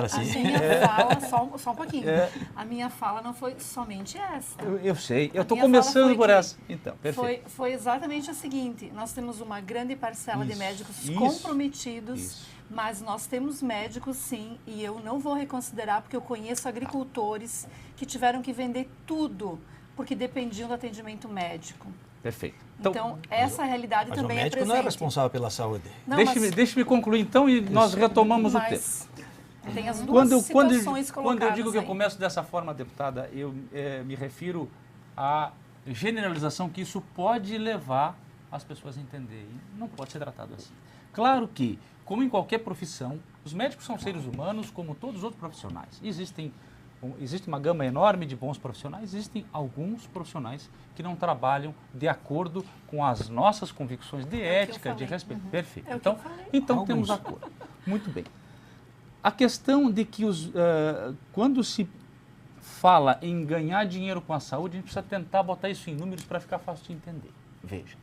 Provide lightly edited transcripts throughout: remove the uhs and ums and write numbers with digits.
Assim. A minha fala, só um pouquinho, a minha fala não foi somente essa. Eu sei, eu A estou minha fala começando foi por que essa. Então, perfeito. Foi exatamente a seguinte, nós temos uma grande parcela de médicos isso, comprometidos, isso. mas nós temos médicos sim, e eu não vou reconsiderar porque eu conheço agricultores que tiveram que vender tudo porque dependiam do atendimento médico. Perfeito. Então essa realidade Mas também o médico é presente. não é responsável pela saúde. Não, Deixe-me concluir então e nós retomamos o tema. mas tem as duas situações Quando colocadas eu digo que eu aí. começo dessa forma, deputada, eu me refiro à generalização que isso pode levar as pessoas a entenderem. Não pode ser tratado assim. Claro que, como em qualquer profissão, os médicos são seres humanos como todos os outros profissionais. Existe uma gama enorme de bons profissionais, existem alguns profissionais que não trabalham de acordo com as nossas convicções de ética, de respeito. Perfeito. É o que eu falei. Então temos acordo. Muito bem. A questão de que quando se fala em ganhar dinheiro com a saúde, a gente precisa tentar botar isso em números para ficar fácil de entender. Veja,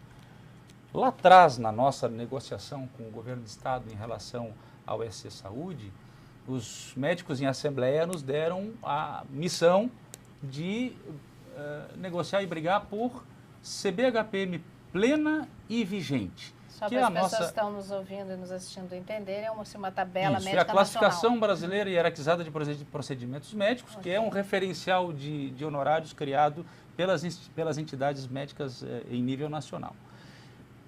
lá atrás, na nossa negociação com o governo do Estado em relação ao SC Saúde, os médicos em assembleia nos deram a missão de negociar e brigar por CBHPM plena e vigente. Só que para é as a pessoas nossa... que estão nos ouvindo e nos assistindo entenderem, é uma tabela Isso, é médica a classificação nacional. brasileira hierarquizada de procedimentos médicos, que é um referencial de honorários criado pelas entidades médicas em nível nacional.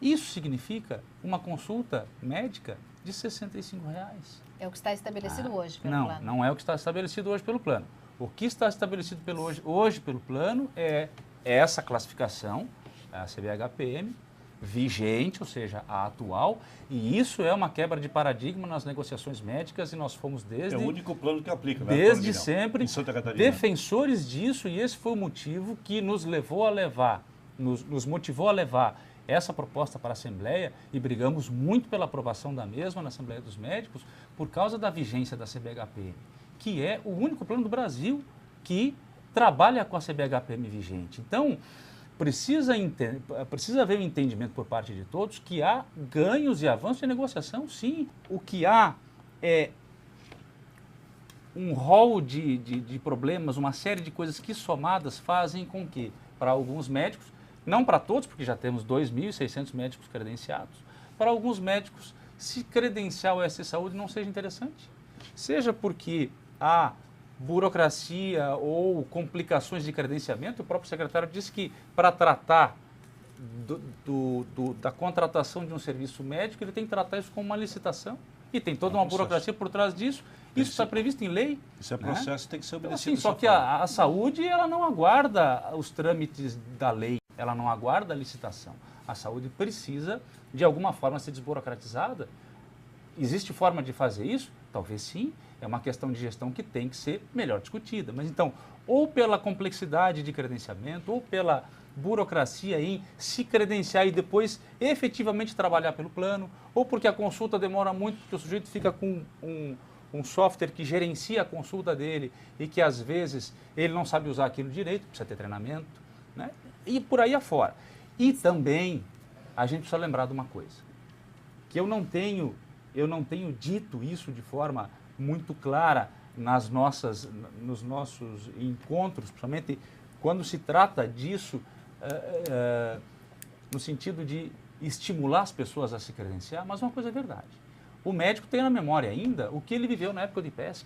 Isso significa uma consulta médica de R$ 65. É o que está estabelecido hoje pelo plano. Não é o que está estabelecido hoje pelo plano. O que está estabelecido hoje pelo plano é essa classificação, a CBHPM, vigente, ou seja, a atual, e isso é uma quebra de paradigma nas negociações médicas e nós fomos É o único plano que aplica, né? desde sempre em Santa Catarina. defensores disso, e esse foi o motivo que nos motivou a levar essa proposta para a Assembleia e brigamos muito pela aprovação da mesma na Assembleia dos Médicos por causa da vigência da CBHPM, que é o único plano do Brasil que trabalha com a CBHPM vigente. Então, precisa haver um entendimento por parte de todos que há ganhos e avanços de negociação, sim. O que há é um rol de problemas, uma série de coisas que somadas fazem com que, para alguns médicos, não para todos, porque já temos 2.600 médicos credenciados, para alguns médicos, se credenciar o SC Saúde não seja interessante. Seja porque há burocracia ou complicações de credenciamento, o próprio secretário disse que para tratar da contratação de um serviço médico, ele tem que tratar isso como uma licitação e tem toda uma burocracia por trás disso. Isso está previsto em lei. Isso é processo, tem que ser obedecido. Então, assim, só que a saúde ela não aguarda os trâmites da lei, ela não aguarda a licitação. A saúde precisa, de alguma forma, ser desburocratizada. Existe forma de fazer isso? Talvez sim. É uma questão de gestão que tem que ser melhor discutida. Mas então, ou pela complexidade de credenciamento, ou pela burocracia em se credenciar e depois efetivamente trabalhar pelo plano, ou porque a consulta demora muito, porque o sujeito fica com um software que gerencia a consulta dele e que às vezes ele não sabe usar aquilo direito, precisa ter treinamento, né? E por aí afora. E também a gente precisa lembrar de uma coisa, que eu não tenho dito isso de forma muito clara nos nossos encontros, principalmente quando se trata disso no sentido de estimular as pessoas a se credenciar, mas uma coisa é verdade. O médico tem na memória ainda o que ele viveu na época do IPESC.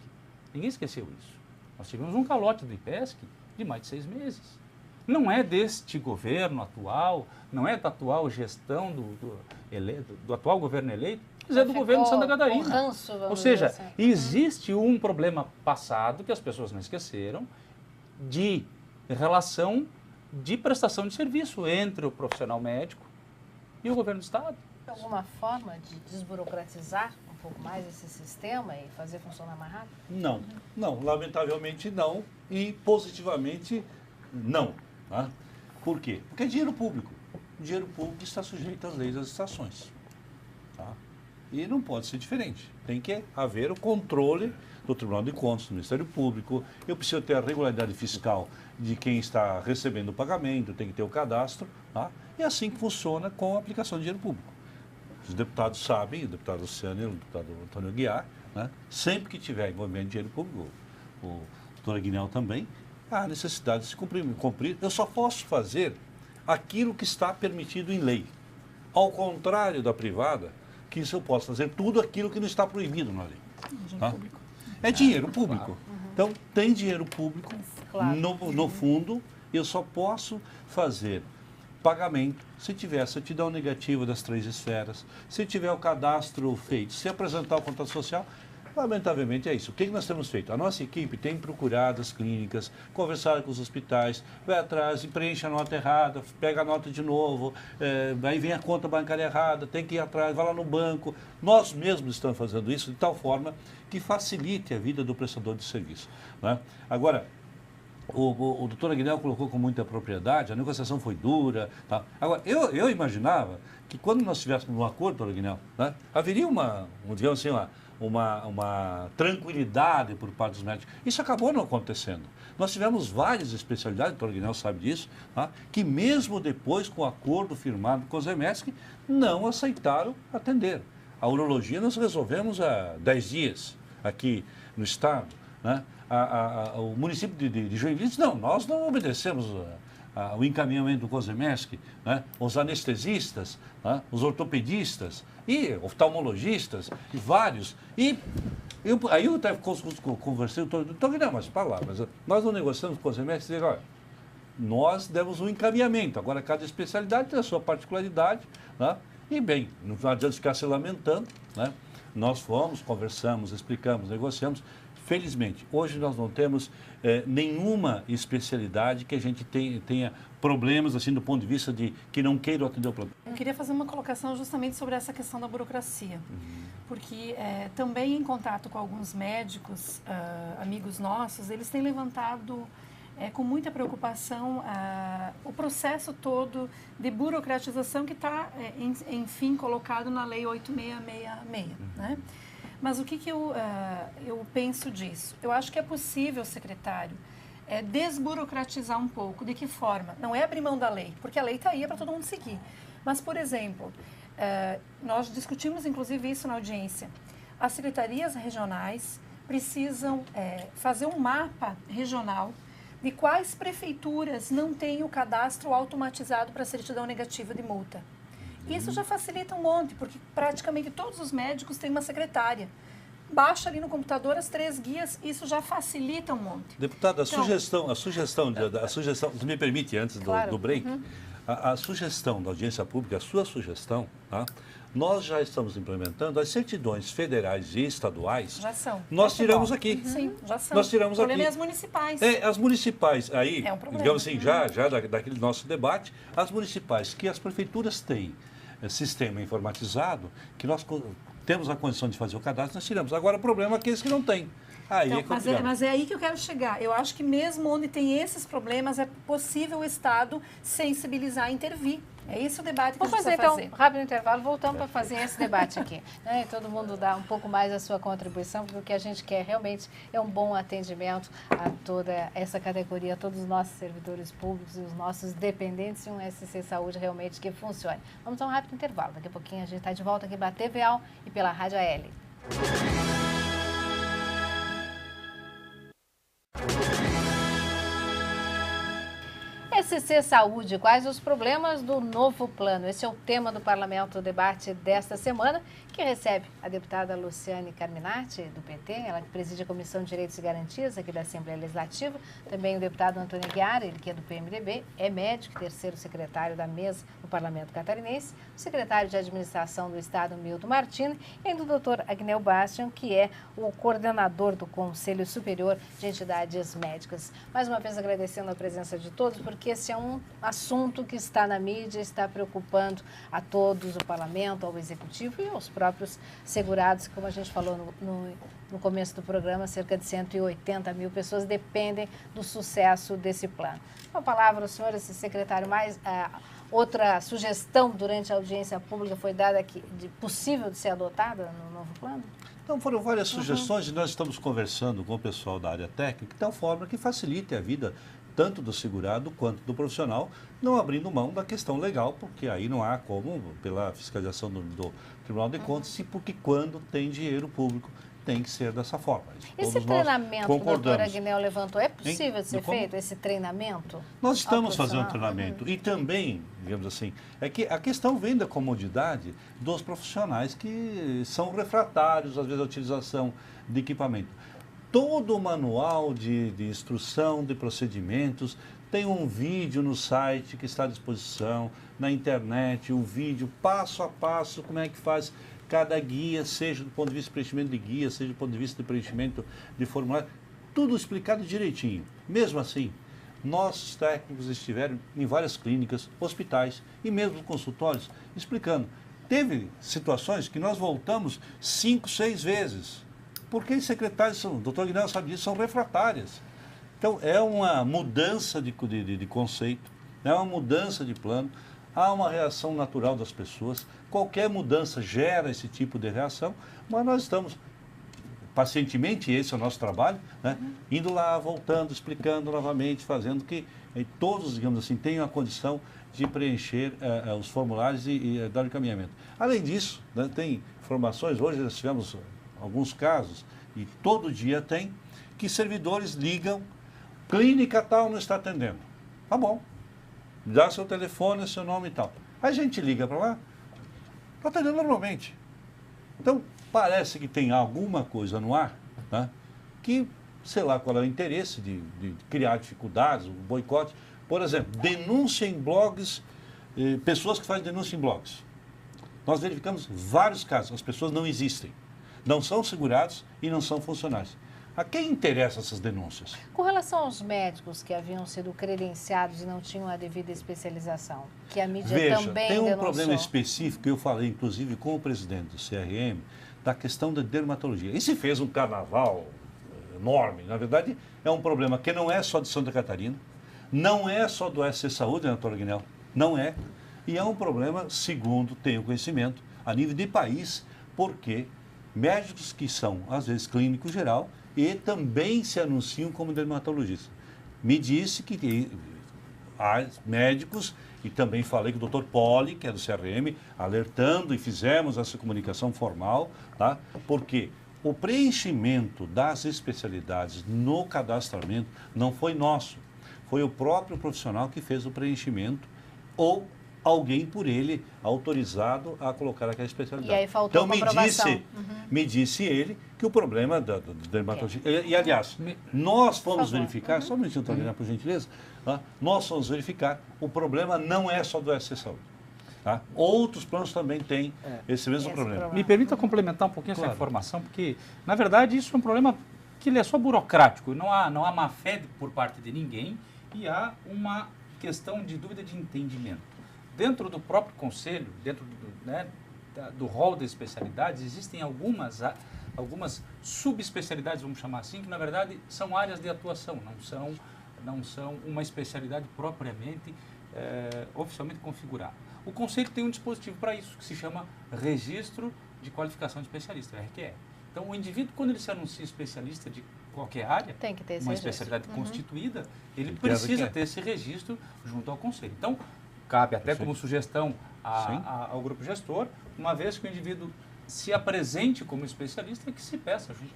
Ninguém esqueceu isso. Nós tivemos um calote do IPESC de mais de 6 meses. Não é deste governo atual, não é da atual gestão do atual governo eleito, mas é do governo de Santa Catarina. Ranço, Ou seja, dizer assim. existe um problema passado que as pessoas não esqueceram de relação de prestação de serviço entre o profissional médico e o governo do Estado. Alguma forma de desburocratizar um pouco mais esse sistema e fazer funcionar mais rápido? Não, lamentavelmente não e positivamente não. Tá? Por quê? Porque é dinheiro público. O dinheiro público está sujeito às leis das estações. Tá? E não pode ser diferente. Tem que haver o controle do Tribunal de Contas, do Ministério Público. Eu preciso ter a regularidade fiscal de quem está recebendo o pagamento, tem que ter o cadastro. Tá? É assim que funciona com a aplicação de dinheiro público. Os deputados sabem, o deputado Luciano e o deputado Antônio Aguiar, né? Sempre que tiver envolvimento de dinheiro público, o doutor Aguinel também, há necessidade de se cumprir. Eu só posso fazer aquilo que está permitido em lei. Ao contrário da privada, que isso eu posso fazer tudo aquilo que não está proibido na lei. Tá? É dinheiro público. Então, tem dinheiro público Claro. no fundo, eu só posso fazer pagamento se tiver a certidão negativa das 3 esferas, se tiver o cadastro feito, se apresentar o contrato social. Lamentavelmente é isso. O que nós temos feito? A nossa equipe tem procurado as clínicas, conversado com os hospitais, vai atrás e preenche a nota errada, pega a nota de novo, aí vem a conta bancária errada, tem que ir atrás, vai lá no banco. Nós mesmos estamos fazendo isso de tal forma que facilite a vida do prestador de serviço, né? Agora, o doutor Aguinel colocou com muita propriedade, a negociação foi dura. Tá? Agora, eu imaginava que quando nós tivéssemos um acordo, doutor Aguinel, né, haveria digamos assim, uma tranquilidade por parte dos médicos. Isso acabou não acontecendo. Nós tivemos várias especialidades, o doutor Aguinel sabe disso, tá, que mesmo depois com o acordo firmado com o Zemesc, não aceitaram atender. A urologia nós resolvemos há 10 dias aqui no estado, né? O município de Joinville disse, não, nós não obedecemos o encaminhamento do COSEMESC, né? Os anestesistas, né? Os ortopedistas e oftalmologistas, e vários. Aí eu até conversei, não, mas palavras, nós não negociamos com o COSEMESC, dizer, olha, nós demos um encaminhamento, agora cada especialidade tem a sua particularidade, né? E bem, não adianta ficar se lamentando, né? Nós fomos, conversamos, explicamos, negociamos. Felizmente, hoje nós não temos nenhuma especialidade que a gente tenha problemas, assim, do ponto de vista de que não queiram atender o problema. Eu queria fazer uma colocação justamente sobre essa questão da burocracia, porque também em contato com alguns médicos, amigos nossos, eles têm levantado com muita preocupação o processo todo de burocratização que está, enfim, colocado na Lei 8666, né? Mas o que eu penso disso? Eu acho que é possível, secretário, desburocratizar um pouco. De que forma? Não é abrir mão da lei, porque a lei está aí para todo mundo seguir. Mas, por exemplo, nós discutimos inclusive isso na audiência. As secretarias regionais precisam fazer um mapa regional de quais prefeituras não têm o cadastro automatizado para certidão negativa de multa. Isso já facilita um monte, porque praticamente todos os médicos têm uma secretária. Baixa ali no computador as 3 guias, isso já facilita um monte. Deputada, a sugestão, se me permite, antes do break, a sugestão da audiência pública, a sua sugestão, tá? Nós já estamos implementando as certidões federais e estaduais. Já são. Nós tiramos aqui. Sim, já são. Nós tiramos aqui. O problema é as municipais. As municipais, aí, é um problema. digamos assim, já daquele nosso debate, as municipais que as prefeituras têm sistema informatizado, que nós temos a condição de fazer o cadastro, nós tiramos. Agora, o problema é aqueles que não têm. Aí então, mas é aí que eu quero chegar. Eu acho que mesmo onde tem esses problemas, é possível o Estado sensibilizar e intervir. É esse o debate que a gente precisa fazer. Então, rápido intervalo, voltamos para fazer esse debate aqui. Né? E todo mundo dá um pouco mais a sua contribuição, porque o que a gente quer realmente é um bom atendimento a toda essa categoria, a todos os nossos servidores públicos e os nossos dependentes, e um SC Saúde realmente que funcione. Vamos a um rápido intervalo. Daqui a pouquinho a gente está de volta aqui pela TVAL e pela Rádio AL. SC Saúde, quais os problemas do novo plano? Esse é o tema do Parlamento Debate desta semana, que recebe a deputada Luciane Carminati, do PT, ela que preside a Comissão de Direitos e Garantias aqui da Assembleia Legislativa, também o deputado Antônio Aguiar, ele que é do PMDB, é médico, terceiro secretário da mesa no Parlamento Catarinense, o secretário de Administração do Estado, Milton Martins, e ainda o doutor Agnel Bastian, que é o coordenador do Conselho Superior de Entidades Médicas. Mais uma vez agradecendo a presença de todos, porque esse é um assunto que está na mídia, está preocupando a todos, o Parlamento, ao Executivo e aos próprios segurados, como a gente falou no começo do programa, cerca de 180 mil pessoas dependem do sucesso desse plano. Uma palavra, senhor, esse secretário, outra sugestão durante a audiência pública foi dada aqui, possível de ser adotada no novo plano? Então, foram várias sugestões e nós estamos conversando com o pessoal da área técnica de tal forma que facilite a vida tanto do segurado quanto do profissional, não abrindo mão da questão legal, porque aí não há como, pela fiscalização do Tribunal de Contas, porque quando tem dinheiro público tem que ser dessa forma. Esse Todos nós treinamento que o doutor concordamos. Agnel levantou, é possível de ser Como? feito, esse treinamento? Nós estamos ao fazendo profissional? treinamento e também, digamos assim, é que a questão vem da comodidade dos profissionais que são refratários, às vezes, à utilização de equipamento. Todo o manual de instrução, de procedimentos, tem um vídeo no site que está à disposição, na internet, o vídeo passo a passo, como é que faz cada guia, seja do ponto de vista de preenchimento de guia, seja do ponto de vista de preenchimento de formulário, tudo explicado direitinho. Mesmo assim, nossos técnicos estiveram em várias clínicas, hospitais e mesmo consultórios, explicando. Teve situações que nós voltamos 5, 6 vezes, porque os secretários, o doutor Agnel sabe disso, são refratárias. Então, é uma mudança de conceito, é uma mudança de plano, há uma reação natural das pessoas, qualquer mudança gera esse tipo de reação, mas nós estamos pacientemente, esse é o nosso trabalho, né? Indo lá, voltando, explicando novamente, fazendo que todos, digamos assim, tenham a condição de preencher os formulários e dar o encaminhamento. Além disso, né, tem informações, hoje nós tivemos alguns casos, e todo dia tem, que servidores ligam, clínica tal não está atendendo. Tá bom, dá seu telefone, seu nome e tal. A gente liga para lá, está atendendo normalmente. Então, parece que tem alguma coisa no ar, né, que, sei lá qual é o interesse de criar dificuldades, o boicote. Por exemplo, denúncia em blogs, pessoas que fazem denúncia em blogs. Nós verificamos vários casos, as pessoas não existem, não são segurados e não são funcionários. A quem interessam essas denúncias? Com relação aos médicos que haviam sido credenciados e não tinham a devida especialização, que a mídia Veja, também tem um denunciou. problema específico, eu falei inclusive com o presidente do CRM, da questão da dermatologia. E se fez um carnaval enorme, na verdade é um problema que não é só de Santa Catarina, não é só do SC Saúde, né, doutor Agnel? Não é. E é um problema, segundo tenho conhecimento, a nível de país, porque médicos que são, às vezes, clínico geral e também se anunciam como dermatologistas. Me disse que há médicos, e também falei com o doutor Poli, que é do CRM, alertando e fizemos essa comunicação formal, tá? Porque o preenchimento das especialidades no cadastramento não foi nosso. Foi o próprio profissional que fez o preenchimento ou alguém por ele autorizado a colocar aquela especialidade. E aí faltou então, comprovação. me disse ele que o problema da dermatologia... E, aliás, nós fomos verificar, só um minutinho, por gentileza, tá? Nós fomos verificar, o problema não é só do SC Saúde. Tá? Outros planos também têm esse mesmo problema. Me permita complementar um pouquinho essa informação, porque, na verdade, isso é um problema que ele é só burocrático. Não há má fé por parte de ninguém e há uma questão de dúvida de entendimento. Dentro do próprio conselho, dentro do rol de especialidades, existem algumas subespecialidades, vamos chamar assim, que na verdade são áreas de atuação, não são uma especialidade propriamente oficialmente configurada. O conselho tem um dispositivo para isso, que se chama Registro de Qualificação de Especialista, RQE. Então, o indivíduo, quando ele se anuncia especialista de qualquer área, tem que ter esse uma registro. especialidade constituída, ele precisa ter esse registro junto ao conselho. Então, cabe até como sugestão ao grupo gestor, uma vez que o indivíduo se apresente como especialista, que se peça, junto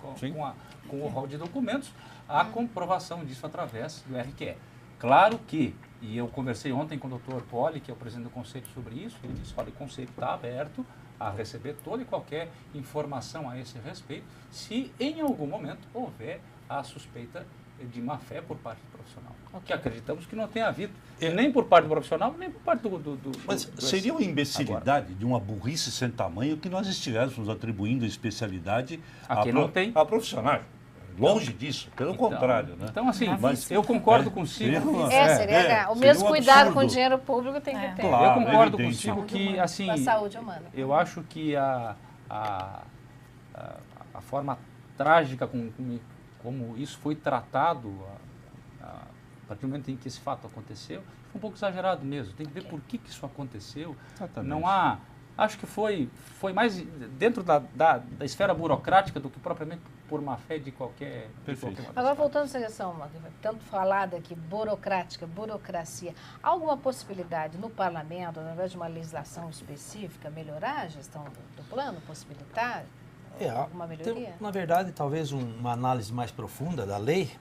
com o rol de documentos, a comprovação disso através do RQE. Claro que, e eu conversei ontem com o Dr. Poli, que é o presidente do conselho, sobre isso, ele disse, olha, o conselho está aberto a receber toda e qualquer informação a esse respeito, se em algum momento houver a suspeita de má-fé por parte do profissional. Que acreditamos que não tenha havido, nem por parte do profissional, nem por parte do Mas seria uma imbecilidade de uma burrice sem tamanho que nós estivéssemos atribuindo especialidade a profissionais. Longe disso, pelo contrário. Né? Então, assim, mas eu concordo consigo. O mesmo cuidado com o dinheiro público tem que ter. Claro, eu concordo consigo que, assim, a saúde humana. Eu acho que a forma trágica como isso foi tratado, a partir do momento em que esse fato aconteceu, foi um pouco exagerado mesmo. Tem que ver por que isso aconteceu. Exatamente. Não há... Acho que foi mais dentro da esfera burocrática do que propriamente por má fé de qualquer... Agora, voltando à essa questão, tanto falada aqui, burocracia, há alguma possibilidade no parlamento, através de uma legislação específica, melhorar a gestão do plano, possibilitar alguma melhoria? Na verdade, talvez uma análise mais profunda da lei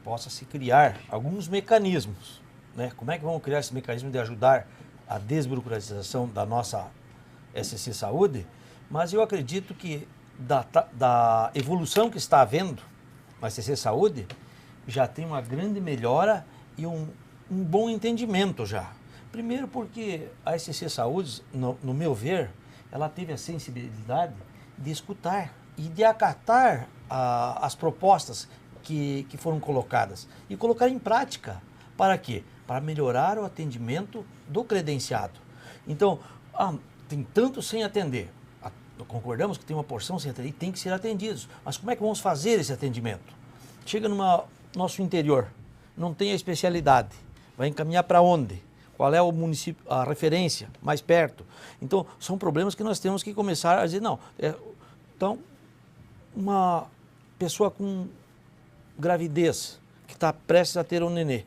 possa se criar alguns mecanismos, né? Como é que vamos criar esse mecanismo de ajudar a desburocratização da nossa SC Saúde? Mas eu acredito que da evolução que está havendo na SC Saúde, já tem uma grande melhora e um bom entendimento já. Primeiro porque a SC Saúde, no meu ver, ela teve a sensibilidade de escutar e de acatar as propostas que foram colocadas e colocar em prática. Para quê? Para melhorar o atendimento do credenciado. Então, tem tanto sem atender. Concordamos que tem uma porção sem atender e tem que ser atendidos. Mas como é que vamos fazer esse atendimento? Chega no nosso interior, não tem a especialidade. Vai encaminhar para onde? Qual é o município, a referência mais perto? Então, são problemas que nós temos que começar a dizer, não. Então, uma pessoa com gravidez, que está prestes a ter um nenê,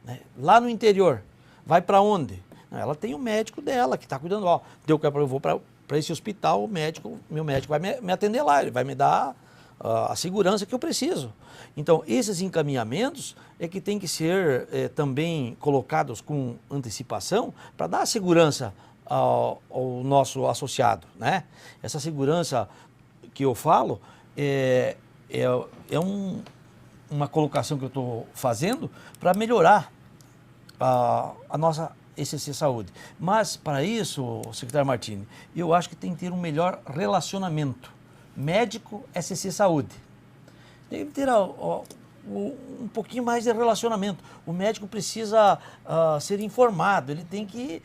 né? Lá no interior, vai para onde? Ela tem um médico dela que está cuidando. Eu vou para esse hospital, meu médico vai me atender lá, ele vai me dar a segurança que eu preciso. Então, esses encaminhamentos é que tem que ser também colocados com antecipação para dar segurança ao nosso associado, né? Essa segurança que eu falo é uma colocação que eu estou fazendo para melhorar a nossa SC Saúde. Mas, para isso, secretário Martini, eu acho que tem que ter um melhor relacionamento médico-SC Saúde. Tem que ter um pouquinho mais de relacionamento. O médico precisa ser informado, ele tem que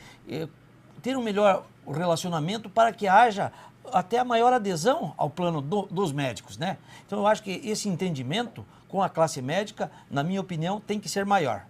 ter um melhor relacionamento para que haja até a maior adesão ao plano dos médicos, né? Então, eu acho que esse entendimento com a classe médica, na minha opinião, tem que ser maior.